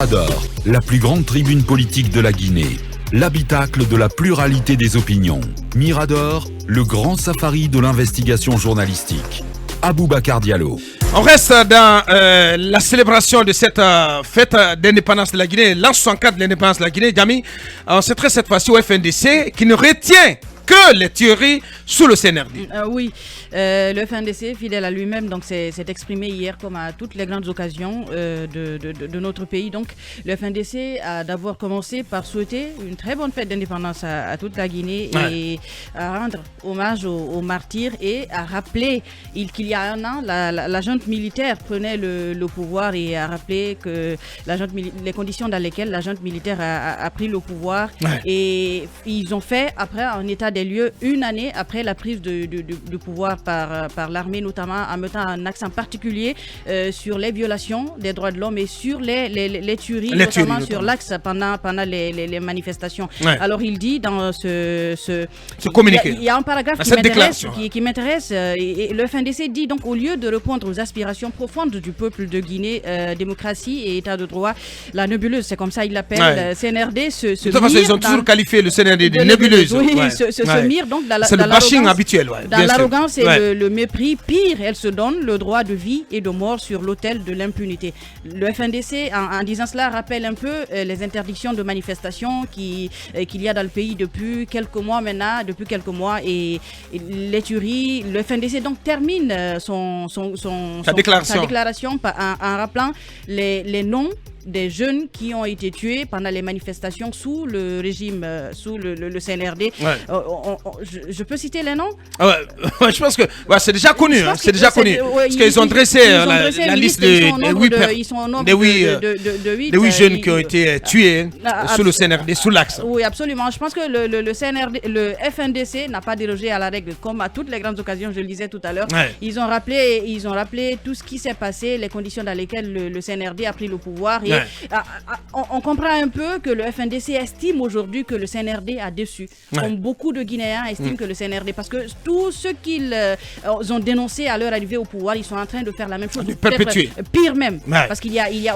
Mirador, la plus grande tribune politique de la Guinée, l'habitacle de la pluralité des opinions. Mirador, le grand safari de l'investigation journalistique. Aboubacar Diallo. On reste dans la célébration de cette fête d'indépendance de la Guinée, l'an 64 de l'indépendance de la Guinée. Djami, on s'intéresse cette fois-ci au FNDC qui ne retient que les théories sous le CNRD. Oui, le FNDC, fidèle à lui-même, donc s'est exprimé hier comme à toutes les grandes occasions de notre pays. Donc le FNDC a d'abord commencé par souhaiter une très bonne fête d'indépendance à toute la Guinée et à rendre hommage aux martyrs et à rappeler qu'il y a un an, la junte militaire prenait le pouvoir et a rappelé que les conditions dans lesquelles la junte militaire a pris le pouvoir. Et ils ont fait, après, un état des lieux une année après la prise de pouvoir par l'armée, notamment en mettant un accent particulier sur les violations des droits de l'homme et sur les tueries, notamment sur l'axe pendant les manifestations. Alors il dit dans ce communiqué, il y a un paragraphe qui m'intéresse et le FNDC dit donc, au lieu de répondre aux aspirations profondes du peuple de Guinée, démocratie et état de droit, la nébuleuse, c'est comme ça il l'appelle, CNRD de toute façon, ils ont toujours qualifié le CNRD de nébuleuse. Se mire donc c'est le bashing habituel. Dans l'arrogance et le mépris, pire, elle se donne le droit de vie et de mort sur l'autel de l'impunité. Le FNDC, en disant cela, rappelle un peu les interdictions de manifestation qu'il y a dans le pays depuis quelques mois maintenant, et les tueries. Le FNDC donc termine sa déclaration en rappelant les noms des jeunes qui ont été tués pendant les manifestations sous le régime, sous le CNRD. Je peux citer les noms? Je pense que c'est déjà connu. Parce qu'ils ont dressé la liste de 8 jeunes qui ont été tués sous le CNRD, sous l'axe. Oui, absolument. Je pense que le FNDC n'a pas dérogé à la règle, comme à toutes les grandes occasions, je le disais tout à l'heure. Ils ont rappelé tout ce qui s'est passé, les conditions dans lesquelles le CNRD a pris le pouvoir. Et on comprend un peu que le FNDC estime aujourd'hui que le CNRD a déçu. Comme beaucoup de Guinéens estiment que le CNRD, parce que tout ce qu'ils ont dénoncé à leur arrivée au pouvoir, ils sont en train de faire la même chose. Pire même. Parce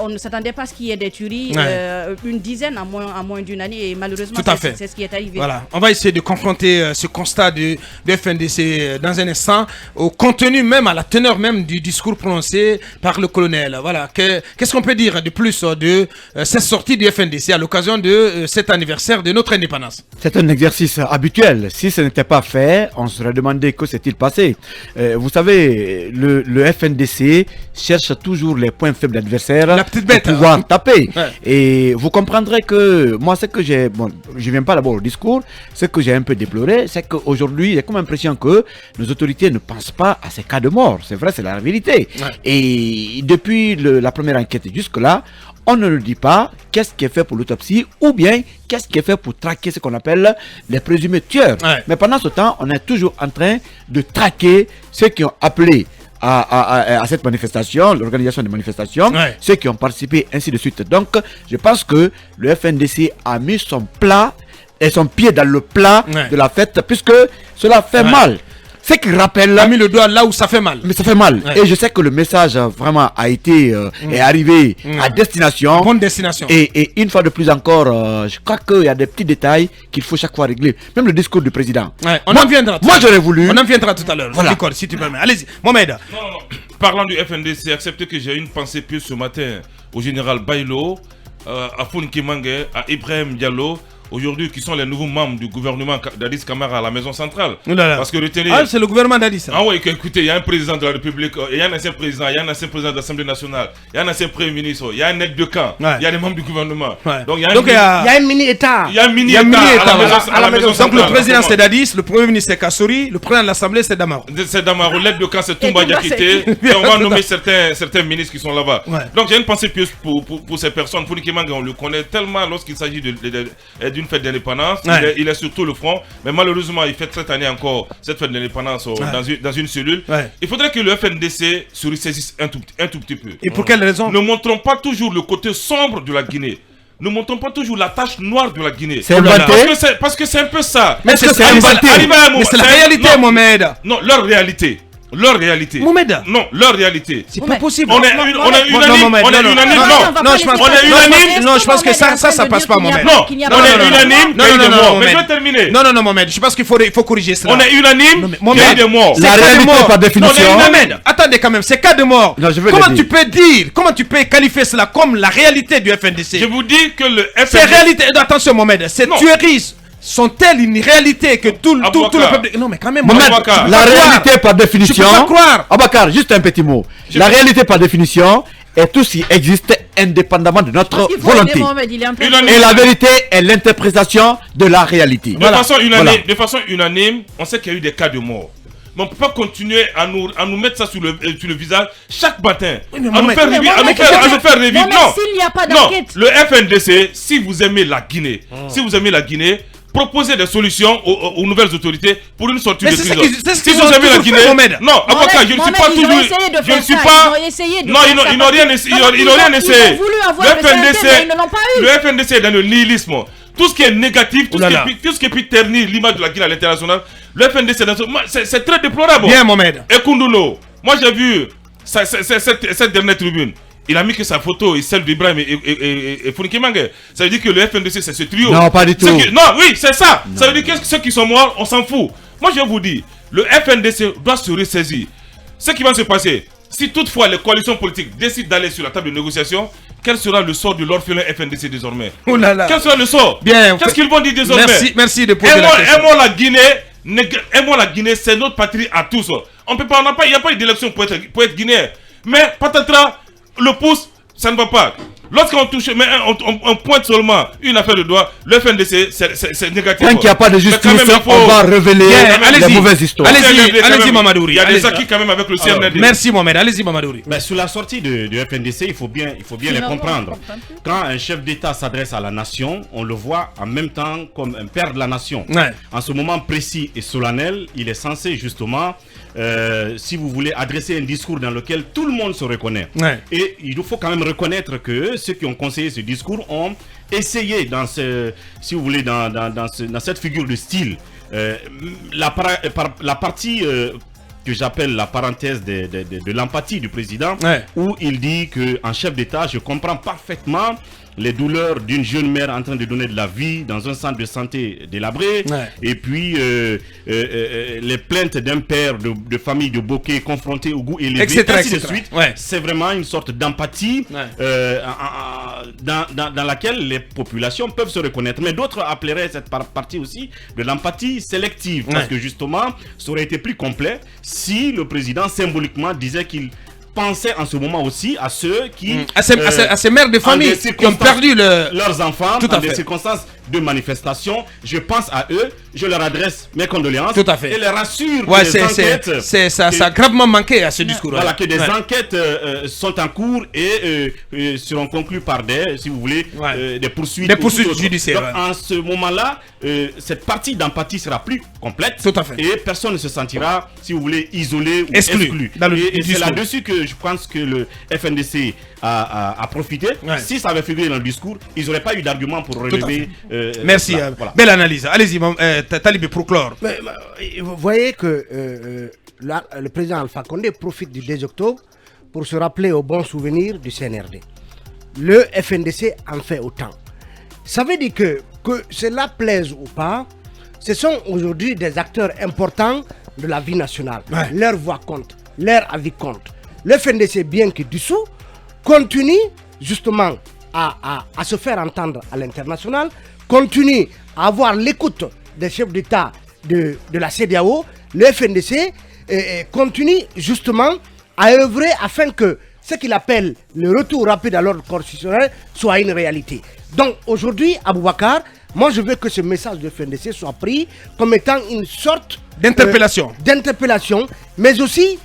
on ne s'attendait pas à ce qu'il y ait des tueries, une dizaine en moins d'une année, et malheureusement c'est ce qui est arrivé. Voilà. On va essayer de confronter ce constat du FNDC dans un instant au contenu même, à la teneur même du discours prononcé par le colonel. Voilà. Qu'est-ce qu'on peut dire de plus de cette sortie du FNDC à l'occasion de cet anniversaire de notre indépendance? C'est un exercice habituel. Si ce n'était pas fait, on se serait demandé que s'est-il passé. Vous savez, le FNDC cherche toujours les points faibles de l'adversaire pour pouvoir taper. Et vous comprendrez que moi, ce que j'ai... Bon, je ne viens pas d'abord au discours. Ce que j'ai un peu déploré, c'est qu'aujourd'hui, j'ai comme l'impression que nos autorités ne pensent pas à ces cas de mort. C'est vrai, c'est la vérité. Et depuis la première enquête jusque-là, on ne nous dit pas qu'est-ce qui est fait pour l'autopsie ou bien qu'est-ce qui est fait pour traquer ce qu'on appelle les présumés tueurs. Mais pendant ce temps, on est toujours en train de traquer ceux qui ont appelé à cette manifestation, l'organisation des manifestations, ceux qui ont participé, ainsi de suite. Donc, je pense que le FNDC a mis son pied dans le plat de la fête, puisque cela fait mal. C'est qu'il rappelle... a mis le doigt là où ça fait mal. Mais ça fait mal. Et je sais que le message vraiment a été est arrivé à destination. Bonne destination. Et une fois de plus encore, je crois qu'il y a des petits détails qu'il faut chaque fois régler. Même le discours du président. On en viendra. Moi, j'aurais voulu... On en viendra tout à l'heure. Voilà. Si tu permets. Allez-y. Mohamed. Non. Parlant du FNDC, acceptez que j'ai une pensée plus ce matin au général Bailo, à Founki Mange, à Ibrahim Diallo, aujourd'hui qui sont les nouveaux membres du gouvernement d'Addis Camara à la maison centrale. Parce que c'est le gouvernement d'Addis. Ah oui, écoutez, il y a un président de la République, il y a un ancien président, il y a un ancien président de l'Assemblée nationale, il y a un ancien premier ministre, il y a un aide de camp, il y a des membres du gouvernement. Donc il y a un mini-État. Il y a un mini-État à la maison centrale. Donc le président c'est d'Addis, le premier ministre c'est Kassouri, le président de l'Assemblée c'est Damaro. C'est Damaro, l'aide de camp c'est Toumba Diakité, et on va nommer certains ministres qui sont là-bas. Donc j'ai une pensée pieuse pour ces personnes. Pour Nikimanga, on le connaît tellement lorsqu'il s'agit d'une fête d'indépendance. Il est sur tout le front, mais malheureusement il fait cette année encore cette fête de l'indépendance dans une cellule. Il faudrait que le FNDC se ressaisisse un tout petit peu. Et pour quelle raison? Ne montrons pas toujours le côté sombre de la Guinée. Ne montrons pas toujours la tache noire de la Guinée. C'est inventé. Parce que c'est un peu ça. Mais c'est la réalité, Mohamed. Non, leur réalité. Leur réalité. Mohamed. Non, leur réalité. C'est pas possible. On est unanime. On est unanime. Non, je pense que ça passe pas, Mohamed. Non, on est unanime. Non, mais je vais terminer. Non, Mohamed. Je pense qu'il faut corriger cela. On est unanime. Il y a eu des morts. La réalité par définition. Mohamed, attendez quand même, c'est cas de mort. Comment tu peux qualifier cela comme la réalité du FNDC? Je vous dis que le FNDC. Ces réalités, attention Mohamed, ces tueries sont-elles une réalité que tout le peuple... Non mais quand même, Mohamed, la réalité par définition... Tu peux pas croire. Abakar, juste un petit mot. La réalité par définition est tout ce qui existe indépendamment de notre volonté. Et la vérité est l'interprétation de la réalité. De façon unanime, on sait qu'il y a eu des cas de mort. Mais on ne peut pas continuer à nous mettre ça sur le visage chaque matin. À nous faire revivre. Non, le FNDC, si vous aimez la Guinée, proposez des solutions aux nouvelles autorités pour une sortie de crise. Si vous aimez la Guinée, non, avocat, je ne suis pas toujours. Je ne suis pas. Non, ils n'ont rien essayé. Le FNDC est dans le nihilisme. Tout ce qui est négatif, tout ce qui peut ternir l'image de la Guinée à l'international, le FNDC, c'est très déplorable. Bien, Mohamed. Et Koundoulo, moi j'ai vu cette dernière tribune. Il a mis que sa photo et celle d'Ibrahim et Founiki Mange. Ça veut dire que le FNDC c'est ce trio. Non, pas du tout. Non, oui, c'est ça. Ça veut dire que ceux qui sont morts, on s'en fout. Moi je vous dis, le FNDC doit se ressaisir. Ce qui va se passer, si toutefois les coalitions politiques décident d'aller sur la table de négociation, quel sera le sort de l'orphelin FNDC désormais? Oh là là. Quel sera le sort? Bien. Qu'est-ce qu'ils vont dire désormais? Merci de poser la question. Aimons la Guinée, c'est notre patrie à tous. Il n'y a pas eu d'élection pour être guinéen. Mais patatras, le pouce, ça ne va pas. Lorsqu'on touche, mais on pointe seulement une affaire de droit, le FNDC, c'est négatif. Tant qu'il n'y a pas de justice, on va révéler les mauvaises histoires. Allez-y, Mamadouri. Il y a des acquis quand même avec le CNRD. Merci, Mohamed. Allez-y, Mamadouri. Mais sur la sortie du FNDC, il faut bien les comprendre. Quand un chef d'État s'adresse à la nation, on le voit en même temps comme un père de la nation. En ce moment précis et solennel, il est censé justement, si vous voulez, adresser un discours dans lequel tout le monde se reconnaît. Et il faut quand même reconnaître que ceux qui ont conseillé ce discours ont essayé dans si vous voulez, dans cette figure de style, la partie que j'appelle la parenthèse de l'empathie du président, où il dit qu'en chef d'État, je comprends parfaitement les douleurs d'une jeune mère en train de donner de la vie dans un centre de santé délabré, et puis les plaintes d'un père de famille de Bokeh confronté au goût élevé, ainsi de suite. C'est vraiment une sorte d'empathie dans laquelle les populations peuvent se reconnaître. Mais d'autres appelleraient cette partie aussi de l'empathie sélective, parce que justement, ça aurait été plus complet si le président symboliquement disait qu'il pensez en ce moment aussi à ceux qui... à ces mères de famille qui ont perdu leurs enfants dans des circonstances de manifestation. Je pense à eux, je leur adresse mes condoléances. Tout à fait. Et les rassure que les enquêtes... Ça a gravement manqué à ce discours. Voilà, que des enquêtes sont en cours et seront conclues par si vous voulez, des poursuites. Des poursuites judiciaires. Donc, en ce moment-là, cette partie d'empathie sera plus complète. Tout à fait. Et personne ne se sentira, si vous voulez, isolé ou exclu. Et c'est là-dessus que je pense que le FNDC a profité. Si ça avait figuré dans le discours, ils n'auraient pas eu d'argument pour relever. Merci. Voilà. Belle analyse. Allez-y, Talibé, pour clore. Vous voyez que le président Alpha Condé profite du 2 octobre pour se rappeler au bon souvenir du CNRD. Le FNDC en fait autant. Ça veut dire que cela plaise ou pas, ce sont aujourd'hui des acteurs importants de la vie nationale. Leur voix compte, leur avis compte. Le FNDC, bien que dissous, continue justement à se faire entendre à l'international, continue à avoir l'écoute des chefs d'État de la CEDEAO. Le FNDC continue justement à œuvrer afin que ce qu'il appelle le retour rapide à l'ordre constitutionnel soit une réalité. Donc aujourd'hui, Aboubakar, moi je veux que ce message de FNDC soit pris comme étant une sorte d'interpellation, mais aussi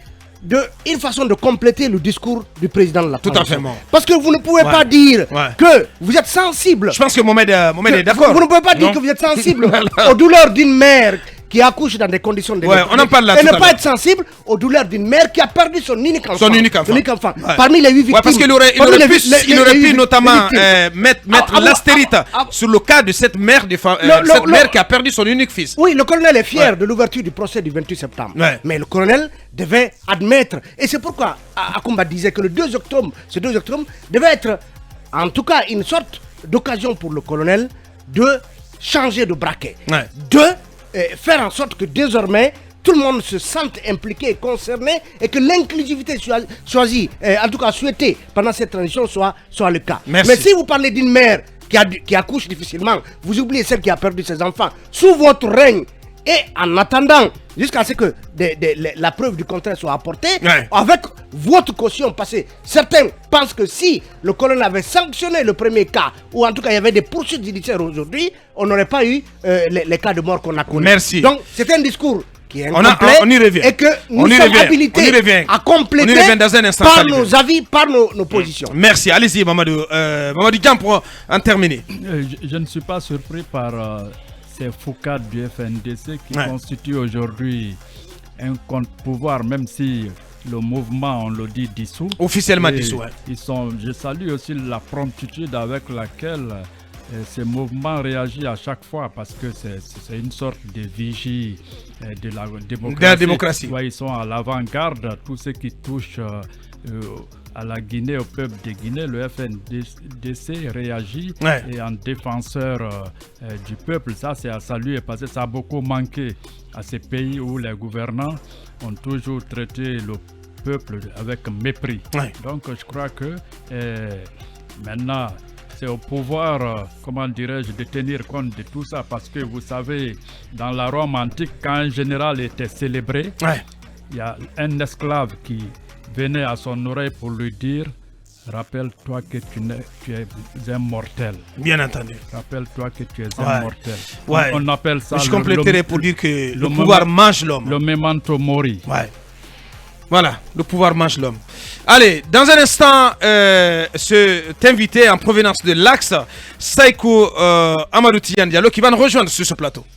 une façon de compléter le discours du président de la transition. Tout à fait. Parce que vous ne pouvez pas dire que vous êtes sensible. Je pense que Mohamed est d'accord. Vous ne pouvez pas dire que vous êtes sensible aux douleurs d'une mère qui accouche dans des conditions de on en parle là. Et ne pas être sensible aux douleurs d'une mère qui a perdu son unique enfant. Ouais. Parmi les 8 victimes. Parce qu'il aurait pu notamment mettre l'astérite sur le cas de cette mère qui a perdu son unique fils. Oui, le colonel est fier de l'ouverture du procès du 28 septembre. Mais le colonel devait admettre. Et c'est pourquoi Akumba disait que ce 2 octobre devait être en tout cas une sorte d'occasion pour le colonel de changer de braquet. De faire en sorte que désormais tout le monde se sente impliqué, concerné et que l'inclusivité choisie, en tout cas souhaitée pendant cette transition soit le cas. Merci. Mais si vous parlez d'une mère qui accouche difficilement, vous oubliez celle qui a perdu ses enfants sous votre règne. Et en attendant, jusqu'à ce que la preuve du contraire soit apportée, avec votre caution passée, certains pensent que si le colonel avait sanctionné le premier cas, ou en tout cas il y avait des poursuites judiciaires aujourd'hui, on n'aurait pas eu les cas de mort qu'on a connus. Merci. Donc c'est un discours qui est incomplet on y revient. Et que nous sommes habilités à compléter par nos avis, par nos positions. Merci. Allez-y, Mamadou. Mamadou Diam, pour en terminer. Je ne suis pas surpris par... ces foucades du FNDC qui constituent aujourd'hui un contre-pouvoir, même si le mouvement, on le dit, dissous. Officiellement dissous. Je salue aussi la promptitude avec laquelle ces mouvements réagissent à chaque fois, parce que c'est une sorte de vigie de la démocratie. Ils sont à l'avant-garde. Tout ce qui touche à la Guinée, au peuple de Guinée, le FNDC réagit et en défenseur du peuple. Ça, c'est à saluer, parce que ça a beaucoup manqué à ces pays où les gouvernants ont toujours traité le peuple avec mépris. Donc je crois que maintenant c'est au pouvoir, comment dirais-je, de tenir compte de tout ça, parce que vous savez, dans la Rome antique, quand un général était célébré, il y a un esclave qui venait à son oreille pour lui dire: rappelle-toi que tu es un mortel. Bien entendu. Rappelle-toi que tu es un mortel. On appelle ça. Je compléterai pour dire que le pouvoir mange l'homme. Le memento mori. Voilà, le pouvoir mange l'homme. Allez, dans un instant, cet invité en provenance de l'Axe, Saïkou Amadou Tidiane Diallo, qui va nous rejoindre sur ce plateau.